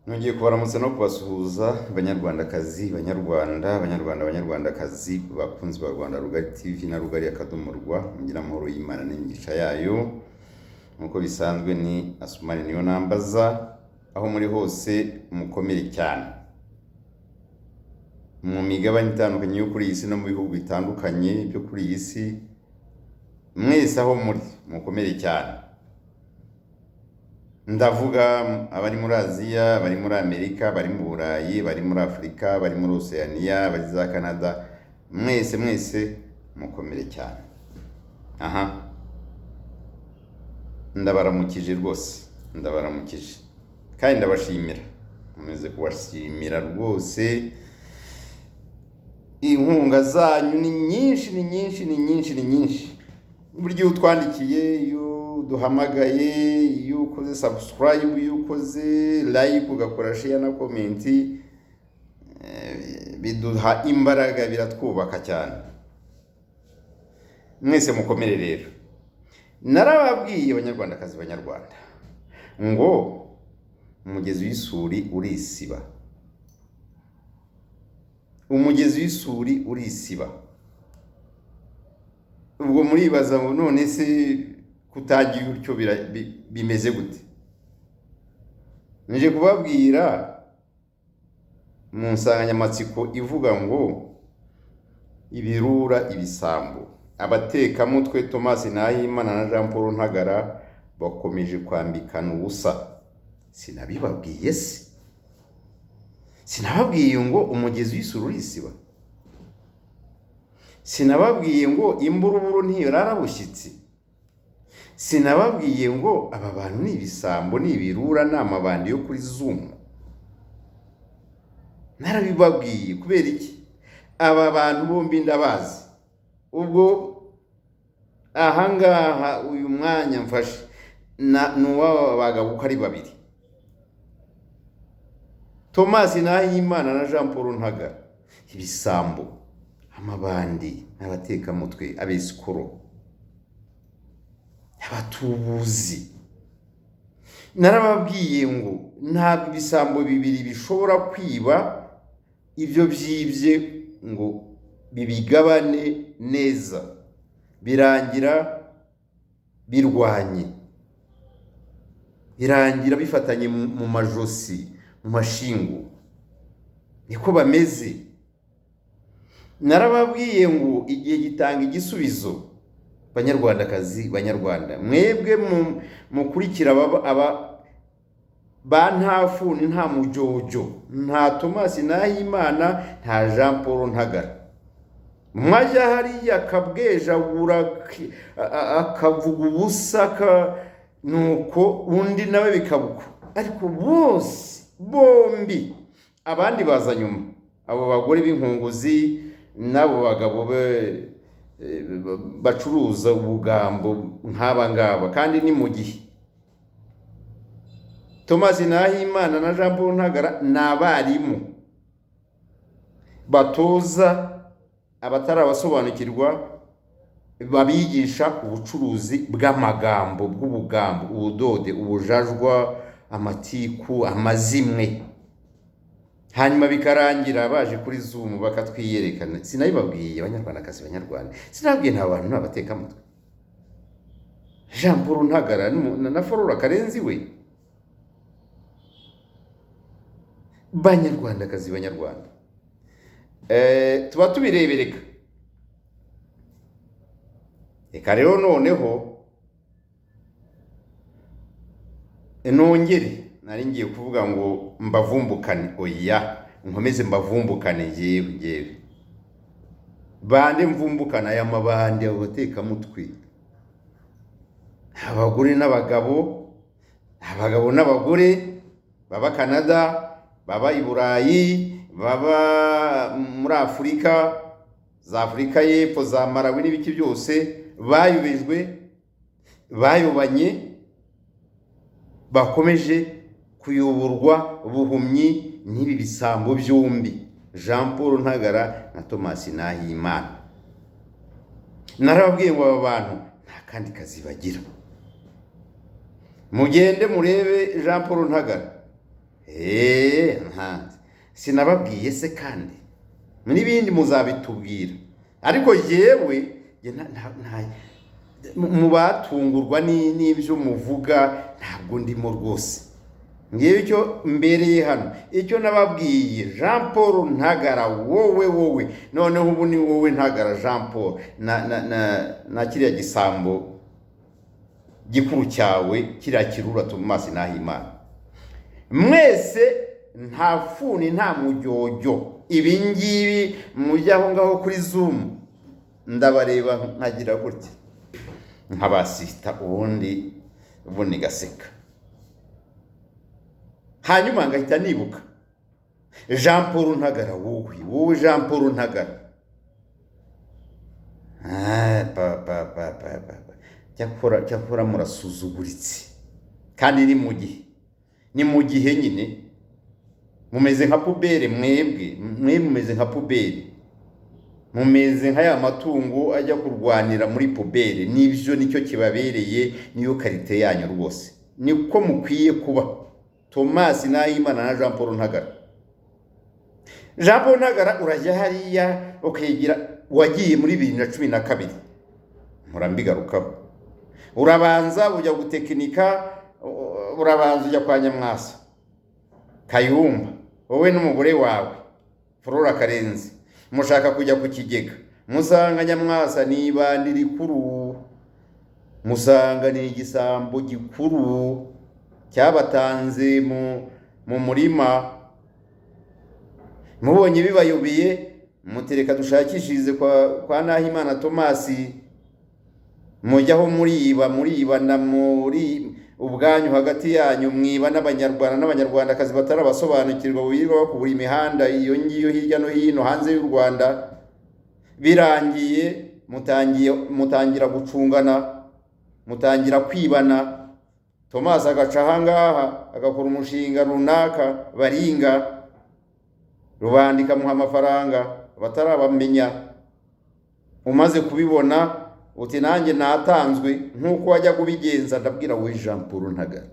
Nongeye kubaramutsa no kubasuhuza banyarwandakazi, banyarwandakazi bakunzi ba Rwanda Rugari TV na Rugari Akadomo Rwa, mugira amahoro y'Imana n'imigisha yayo. Nkuko bisanzwe ni Asumani niyo nambaza, aho muri hose mukomere cyane. Mu migabane itandukanye yo kuri iyi si no mu bihugu bitandukanye byo kuri iyi si, mwese aho muri mukomere cyane. Ndavuga abari muri Aziya, bari muri Amerika, bari mu Burayi, bari muri Afrika, bari muri Oceania, bari za Canada, mwese mukomere cyane. Aha, ndabaramukije rwose, ndabaramukije kandi ndabashimira, mumeze kubashimira rwose. Inkunga zanyu ni nyinshi. Buryo utwandikiye, iyo duhamagaye, iyo ukoze subscribe, iyo ukoze like, ugakora share na comment, biduha imbaraga, biratwubaka cyane. Mwese mukomere rero. Narababwiye abanyarwandakazi, banyarwanda, ngo umugezi w'isuri urisiba. Umugezi w'isuri urisiba. Ubwo muribaza ngo none se kutagiye utyo bimeze gute? Nje kubabwira mu nsanganyamatsiko ivuga ngo ibirura ibisambo. Abatekamutwe Thomas Nahimana na Jean Paul Ntagara bakomeje kwambikana ubusa. Sinabibabwiye se? Sinababwiye ngo umugezi w'isuri urisiba? Sinababwiye ngo imburuburu ntiyarara bushyitsi? Sinababwiye ngo aba bantu ni ibisambo, ni ibirura, ni amabandi yo kuri Zoom? Narabibabwiye kubera iki? Aba bantu bombi ndabazi. Ubwo ahangaha uyu mwanya mfashe n'uwa bagabo ko ari babiri, Thomas Nahimana na Jean Paul Ntagara. Ibisambo, amabandi, abatekamutwe, abesikoro, abatubuzi. Narababwiye ngo ntabwo ibisambo bibiri bishobora kwiba ibyo byibye ngo bibigabane neza, birangira birwanye, birangira bifatanye mu majosi, mu mashingo. Niko bameze. Narababwiye ngo igihe gitanga igisubizo. Banyarwandakazi, banyarwanda, mwebwe mukurikira aba bantafuni, nta mujojo, nta Thomas Nahimana, nta Jean Paul Ntagara. Mwajya hariya akabwejagura, akavuga ubusa, nuko undi nawe bikabuka. Ariko bose bombi abandi baza nyuma. Abo bagore b'inkunguzi n'abo bagabo bacuruza ubugambo nk'aba ngaba, kandi ni mu gihe Thomas Nahimana na Jean Paul Ntagara n'abarimu batoza abatarabasobanukirwa, babigisha ubucuruzi bw'amagambo, bw'ubugambo, ubudode, ubujajwa, amatiku, amazimwe. Hanyuma bikarangira baje kuri Zoom bakatwiyerekana. Sinabibabwiye abanyarwandakazi, banyarwanda? Sinabwiye nta bantu n'abatekamutwe? Jean Paul Ntagara na Flora Karenzi we? Banyarwandakazi, banyarwanda, tuba tubirebereka. Reka rero noneho nongere, nari ngiye kuvuga ngo mbavumbukane. Oya, nkomeze mbavumbukane yewe. Bande mvumbukana aya mabandi, abatekamutwe, abagore n'abagabo, abagabo n'abagore, baba Canada, baba i Burayi, baba muri Afrika, za Afrika y'Epfo, za Malawi n'ibiki byose, bayobejwe, bayobanye, bakomeje kuyoborwa buhumyi n'ibi bisambo byombi, Jean Paul Ntagara na Thomas Nahimana. Narababwiye ngo aba bantu nta kandi kazi bagira. Mugende murebe Jean Paul Ntagara sinababwiye se kandi n'ibindi muzabitubwira, ariko yewe mu batungurwa n'ibyo muvuga ntabwo ndimo rwose. Ngewe icyo mbereye hano, icyo nababwiye Jean Paul Ntagara, wowe noneho ubu ni wowe Ntagara Jean Paul na kiriya gisambo gikuru cyawe kiriya kirura Thomas Nahimana, mwese nta funi nta mujyojyo. Ibi ngibi mujya aho ngaho kuri Zoom ndabareba nkagira gutya nk'abasista, ubundi gaseka, hanyuma ngahita nibuka Jean Paul Ntagara, wowe Jean Paul Ntagara, cyakora murasuzuguritse, kandi ni mu gihe nyine mumeze nka pubere, mwebwe mumeze nka pubere, mumeze nka ya matungo ajya kurwanira muri pubere. Nibyo nicyo kibabereye, niyo karite yanyu rwose, niko mukwiye kuba Thomas Nahimana na Jean Paul Ntagara. Jean Paul Ntagara urajya hariya ukayigira, wagiye muri 2012 murambigarukaho, urabanza ujya gutekinika, urabanza ujya kwa Nyamwasa Kayumba, wowe n'umugore wawe Flora Karenzi, mushaka kujya ku Kigega, musanga Nyamwasa ni ibandi rikuru, musanga ni igisambo gikuru cyabatanze mu murima. Mubonye bibayobeye, mutereka dushakishirize kwa Nahimana Thomas, mujyaho muriba na muri ubwanyu hagati yanyu, mwiba n'abanyarwandakazi batarabasobanukirwa, birirwa bakubura imihanda iyo ngiyo hirya no hino hanze y'u Rwanda. Birangiye mutangira gucungana, mutangira kwibana. Thomas agaca ahangaha agakora umushinga runaka, baringa rubandika muha amafaranga batarabamenya. Umaze kubibona uti nanjye natanzwe, nkuko wajya kubigenza. Ndabwira we Jean Paul Ntagara,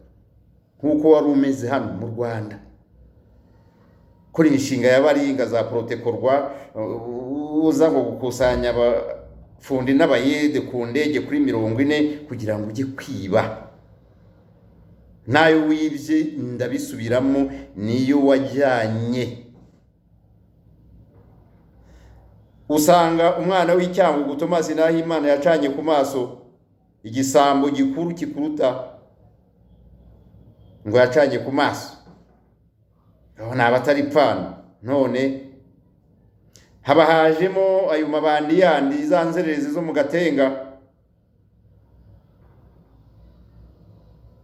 nkuko wari umeze hano mu Rwanda kuri inshinga y'abaringa za protekorwa, uza ngo gukusanya abafundi n'abayede ku ndege kuri 40 kugira ngo ujye kwiba. Nayo wibye ndabisubiramo, niyo wajyanye. Usanga umwana w'Icyangugu Thomas Nahimana yacanye ku maso igisambo gikuru kikuruta, ngo yacanye ku maso. Abona abatari pfana, none haba hajemo ayo mabandi yandi zanzererezi zo mu Gatenga,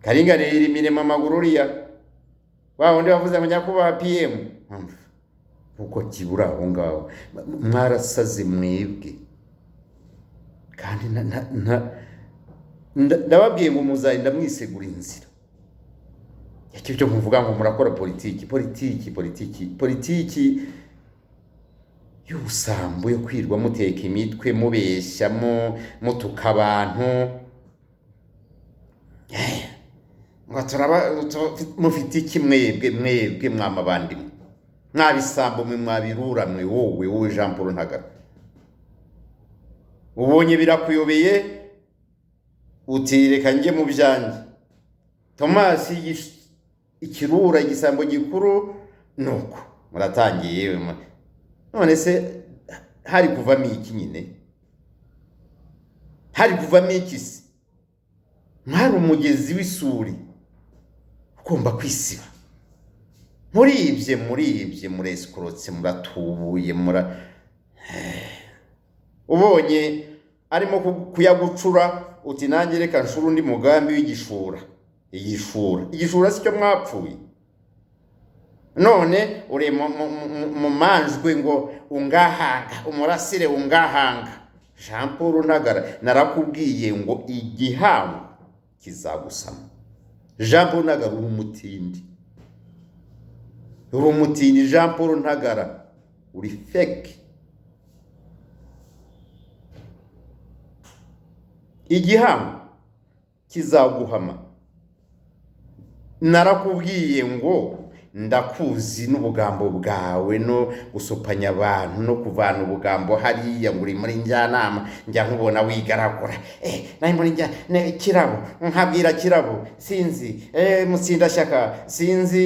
Karinganira imirema magururiya, wa wundi wavuze abanyakubaha PM, uko kibura aho ngaho. Mwarasaze mwebwe, kandi ndababwiye ngo muzarinda mwisegura inzira. Icyo cyo muvuga ngo murakora politiki y'ubusambo yo kwirwa muteka imitwe, mubeshyamo, mutuka abantu. Ngo mufite iki mwebwe mwamabandi, mwabisambo mwabirura wowe Jean Paul Ntagara. Ubonye birakuyobeye utireka nge mu byanjye. Thomas ikirura igisambo gikuru, nuko muratangiye yewe. None se hari kuvamo iki nyine? Hari kuvamo iki se? Mwari umugezi w'isuri ugomba kwisiba. Muribye mureskorotse, muratubuye, ubonye arimo kuyagucura uti nanjye reka nshura undi mugambi w'igishura. Igishura si cyo mwapfuye. None uri mu manjwe ngo ungahanga, umurasire ungahanga. Jean Paul Ntagara, narakubwiye ngo igihango kizagusama. Jean Paul Ntagara uri umutindi. Jean Paul Ntagara uri fake. Igihango kizaguhama. Narakubwiye ngo ndakuzi n'ubugambo bwawe no gusopanya abantu no kuvana ubugambo hariya ngo uri muri njyanama njya nkubona wigaragura nari muri Kirabo nkabwira Kirabo sinzi Mutsindashyaka sinzi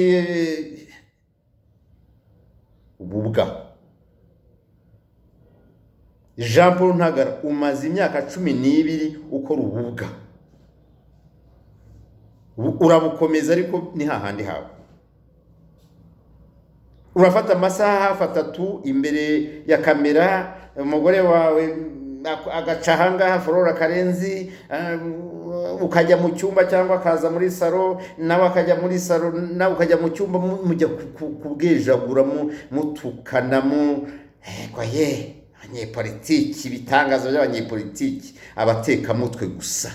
ububwa. Jean Paul Ntagara umaze imyaka 12 ukora ububwa, urabukomeza ariko ni hahandi hawe. Urafata amasaha hafi 3 imbere ya kamera, umugore wawe agacahanga Flora Karenzi, ukajya mu cyumba cyangwa akaza muri salo, nawe akajya muri salo, nawe ukajya mu cyumba mujya kubwejagura mutukanamo kwa abanyepolitiki, ibitangazo by'abanyepolitiki, abateka mutwe gusa.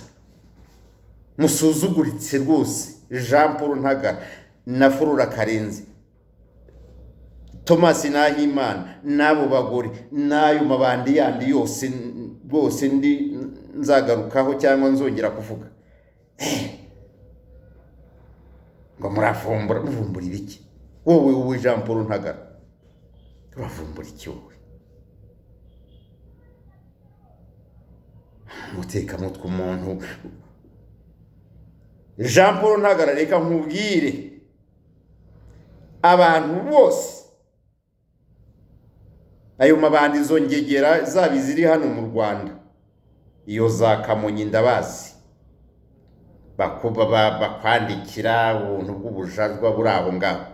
Musuzuguritse rwose Jean Paul Ntagara na Flora Karenzi, Thomas Nahimana n'abo bagore n'ayo mabandi yandi yose rwose ndi nzagarukaho cyangwa nzongera kuvuga. Ngo muravumbura ibiki? Wowe Jean Paul Ntagara uravumbura iki wowe? Muteka mutwe umuntu. Jean Paul Ntagara reka nkubwire abantu bose ayo mabandi zongegera zabiziri hano mu Rwanda, iyo za Kamonyi ndabazi, bakwandikira ubuntu bw'ubujajwa buri aho ngaho.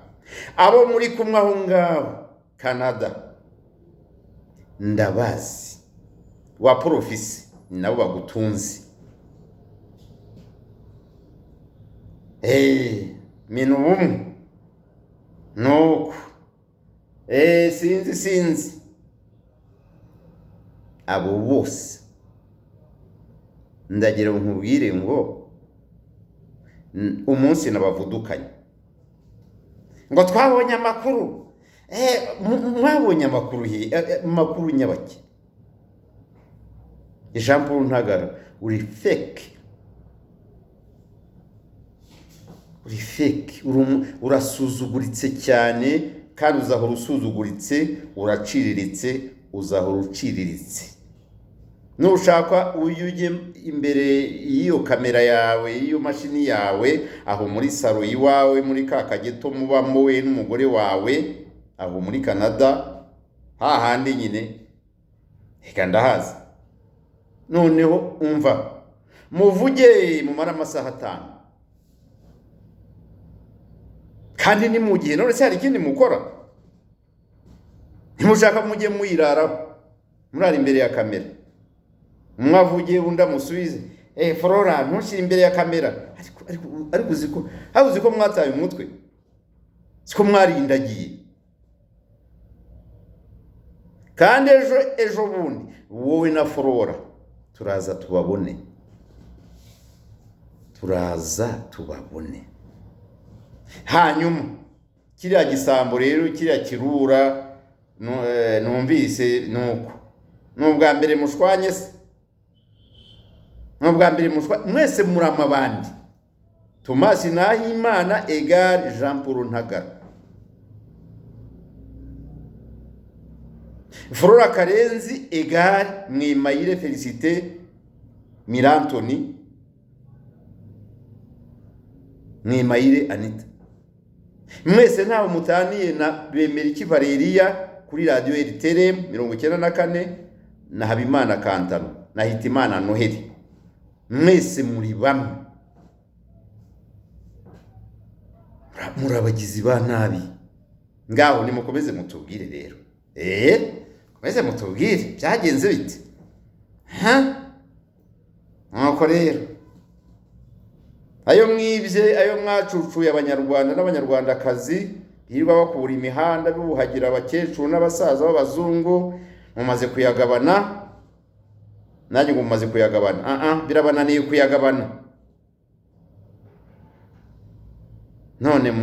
Abo muri kumwe aho ngaho Canada ndabazi, wa profisi nabo bagutunzi. Minu bumwe nuko sinzi abo bose ndagira nkubwire ngo umunsi nabavudukanye ngo twabonye amakuru. Mwabonye amakuru makuru nyabaki? Jean Paul Ntagara uri fake, urasuzuguritse cyane, kandi uzahora usuzuguritse, uraciriritse, uzahora uciriritse. Nushaka uyujye imbere y'iyo kamera yawe, y'iyo mashini yawe, aho muri salo iwawe, muri ka kageto mubamo we n'umugore wawe, aho muri Canada, hahandi nyine, reka ndahazi. Noneho umva muvuge mumara amasaha 5, kandi ni mu gihe none se hari ikindi mukora? Ntimushaka mujye muyiraraho murari imbere ya kamera, mwavugiye unda musubize Flora ntushire imbere ya kamera. Ariko uziko mwataye umutwe, siko mwarindagiye. Kandi ejo bundi wowe na Flora turaza tubabone. Hanyuma kiriya gisambo rero, kiriya kirura numvise nuko n'ubwa mbere mushwanye se, mwese muri amabandi. Thomas Nahimana egal Jean Paul Ntagara, Flora Karenzi egal Mwimayire Felicité Mirantoni, Mwimayire Anita. Mwese ntawe mutaniye na Bemeriki Valeria kuri radio RTRM 94 na Habimana Kantano na Hitimana Noheli. Mwese muri bamwe, murabagizi ba nabi. Ngaho nimukomeze mutubwire rero, komeze mutubwire byagenze bite? Nuko rero ayo mwibye, ayo mwacucuye Abanyarwanda n'Abanyarwandakazi hirwa bakura imihanda bibuhagira abakecuru n'abasaza b'abazungu, mumaze kuyagabana. Nanjye mumaze kuyagabana. Birabananiye kuyagabana. None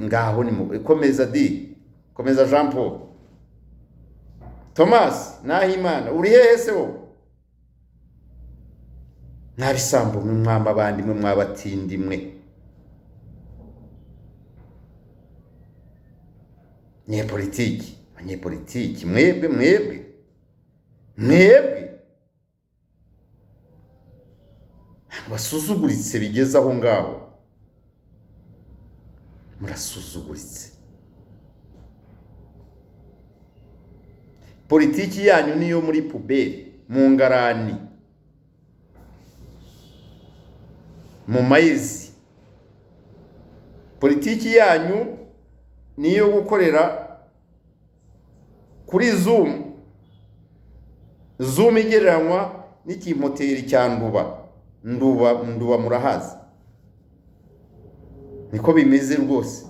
ngaho ni komeza komeza Jean Paul. Thomas Nahimana uri hehe se wo? Nabisambo mwamba abandi mwabatindi mwe. abanyepolitiki mwebwe basuzuguritse bigeze aho ngaho, murasuzuguritse. Politiki yanyu niyo muri puberi, mu ngarani, mu mayizi. Politiki yanyu niyo gukorera kuri Zoom igereranywa n'ikimoteri cya Nduba murahazi. Niko bimeze rwose.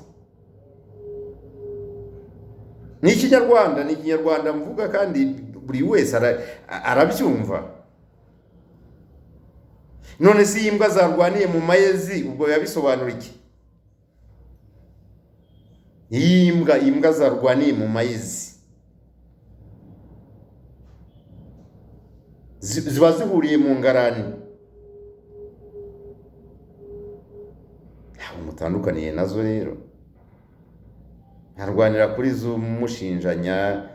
Ni ikinyarwanda mvuga kandi buri wese arabyumva. None si imbwa zarwaniye mu mayezi, ubwo yabisobanura iki? Imbwa zarwaniye mu mayezi ziba zihuriye mu ngarani. Ntabwo mutandukaniye nazo rero. Ntarwanira kuri Zoom mushinjanya,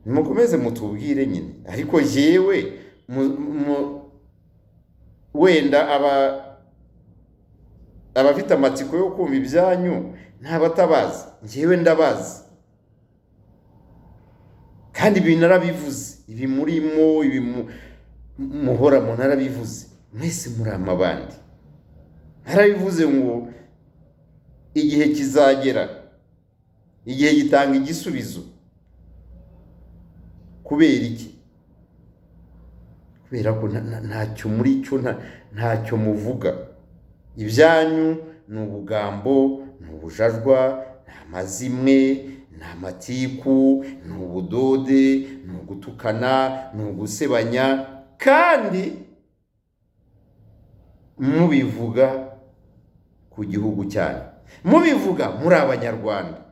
mukomeze mutubwire nyine. Ariko jewe wenda abafite amatsiko yo kumva ibyanyu ntabatabazi, jewe ndabazi. Kandi ibi narabivuze, ibi murimo, ibi muhora mu narabivuze. Mwese muri amabandi. Narabivuze ngo igihe kizagera, igihe gitanga igisubizo. Kubera iki? Kubera ko ntacyo muri cyo, ntacyo muvuga. Ibyanyu ni ubugambo, ni ubujajwa, ni amazimwe, ni amatiku, ni ubudode, ni ugutukana, ni ugusebanya, kandi mubivuga ku gihugu cyanyu, mubivuga muri Abanyarwanda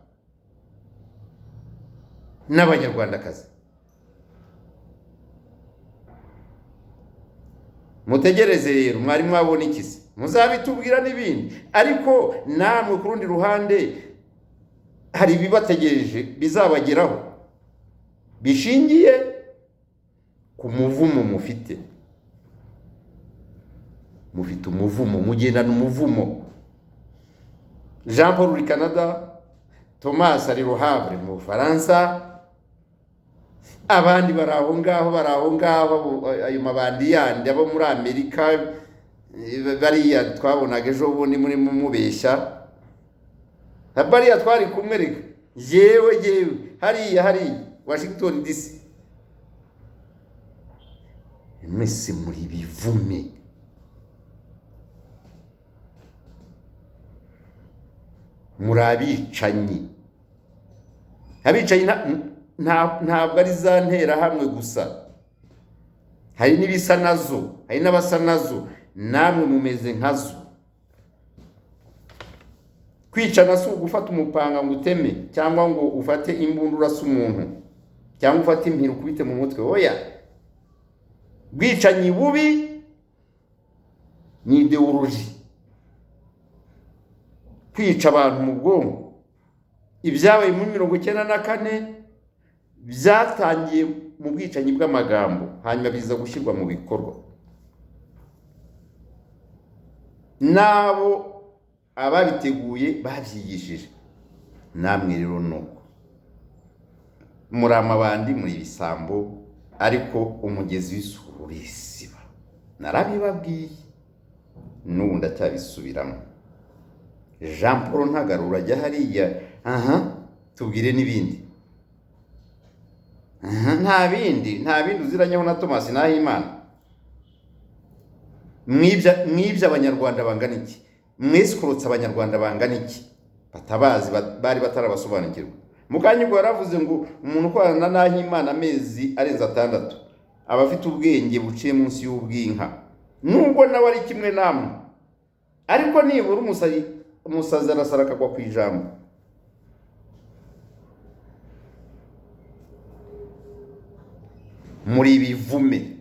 n'Abanyarwandakazi. Mutegereze rero, mwari mwabona ikisi, muzabitubwira n'ibindi. Ariko namwe ku rundi ruhande hari ibibategereje bizabageraho, bishingiye ku muvumo mufite. Mufite umuvumo, mugendana umuvumo. Jean Paul uri Canada, Thomas ari Le Havre mu Bufaransa, abandi bari aho ngaho, ayo mabandi yandi abo muri Amerika bariya twabonaga ejo bundi muri mubeshya. Bariya twari kumwe reka, yewe hariya Washington DC. Mwese muri bivume. Muri abicanyi. Abicanyi ntabwo ari za ntera hamwe gusa, hari n'ibisa nazo, hari n'abasa nazo. Namwe mumeze nkazo. Kwicana si ugufata umupanga ngo uteme, cyangwa ngo ufate imbunda urasa umuntu, cyangwa ufate impiri ukubite mu mutwe. Oya, bwicanyi bubi ni ideology. Kwica abantu mu bwonko. Ibyabaye muri 1994 byatangiye mu bwicanyi bw'amagambo, hanyuma biza gushyirwa mu bikorwa. Nabo ababiteguye babyigishije. Namwe rero nuko muri amabandi, muri ibisambo, ariko umugezi w'isuri urisiba. Narabibabwiye, n'ubu ndacyabisubiramo. Jean Paul Ntagarura ajya hariya, tubwire n'ibindi. Nta bindi uziranyeho na Thomas Nahimana. Mwibye Abanyarwanda bangana iki? Mwesikorotse Abanyarwanda bangana iki? Batabazi, bari batarabasobanukirwa. Mukanyugo yaravuze ngo umuntu ukorana na Nahimana amezi arenze 6 aba afite ubwenge buciye munsi y'ubwinka. Nubwo nawe ari kimwe namwe, ariko nibura umusazi arasara akagwa ku ijambo. Muri bivume,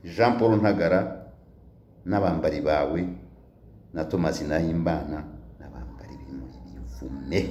Jean Paul Ntagara n'abambari bawe na Thomas Nahimana n'abambari bivume.